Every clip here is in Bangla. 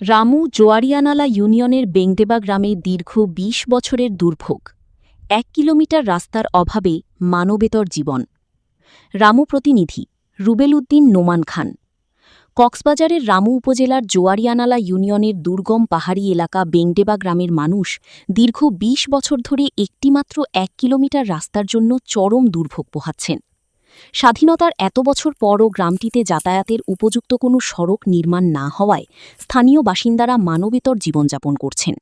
রামু জোয়ারিয়ানালা ইউনিয়নের বেংদেবা গ্রামে দীর্ঘ ২০ বছরের দুর্ভোগ। ১ কিলোমিটার রাস্তার অভাবে মানবেতর জীবন। রামু প্রতিনিধি রুবেল উদ্দিন নোমান খান। কক্সবাজারের রামু উপজেলার জোয়ারিয়ানালা ইউনিয়নের দুর্গম পাহাড়ি এলাকা বেংদেবা গ্রামের মানুষ দীর্ঘ ২০ বছর ধরে একটিমাত্র ১ কিলোমিটার রাস্তার জন্য চরম দুর্ভোগ পোহাচ্ছেন। স্বাধীনতার এত বছর পরও গ্রামটিতে যাতায়াতের উপযুক্ত কোনো সড়ক নির্মাণ না হওয়ায় স্থানীয় বাসিন্দারা মানবেতর জীবনযাপন করছেন।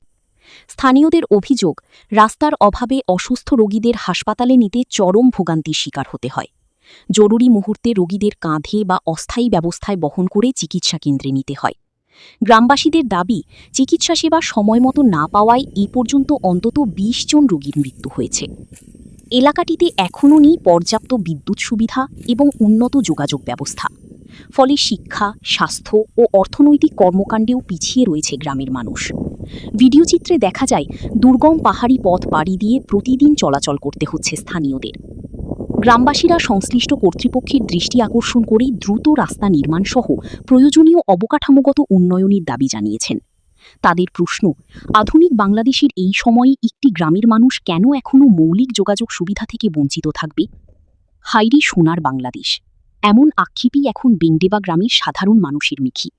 স্থানীয়দের অভিযোগ, রাস্তার অভাবে অসুস্থ রোগীদের হাসপাতালে নিতে চরম ভোগান্তির শিকার হতে হয়। জরুরি মুহূর্তে রোগীদের কাঁধে বা অস্থায়ী ব্যবস্থায় বহন করে চিকিৎসা কেন্দ্রে নিতে হয়। গ্রামবাসীদের দাবি, চিকিৎসা সেবা সময়মতো না পাওয়ায় এ পর্যন্ত অন্তত ২০ জন রোগীর মৃত্যু হয়েছে। এলাকাটিতে এখনও নেই পর্যাপ্ত বিদ্যুৎ সুবিধা এবং উন্নত যোগাযোগ ব্যবস্থা। ফলে শিক্ষা, স্বাস্থ্য ও অর্থনৈতিক কর্মকাণ্ডেও পিছিয়ে রয়েছে গ্রামের মানুষ। ভিডিওচিত্রে দেখা যায় দুর্গম পাহাড়ি পথ পাড়ি দিয়ে প্রতিদিন চলাচল করতে হচ্ছে স্থানীয়দের। গ্রামবাসীরা সংশ্লিষ্ট কর্তৃপক্ষের দৃষ্টি আকর্ষণ করে দ্রুত রাস্তা নির্মাণসহ প্রয়োজনীয় অবকাঠামোগত উন্নয়নের দাবি জানিয়েছেন। তাদের প্রশ্ন, আধুনিক বাংলাদেশের এই সময়ে একটি গ্রামের মানুষ কেন এখনও মৌলিক যোগাযোগ সুবিধা থেকে বঞ্চিত থাকবে? হাইরে সোনার বাংলাদেশ, এমন আক্ষেপই এখন বেংদেবা গ্রামের সাধারণ মানুষের মিখি।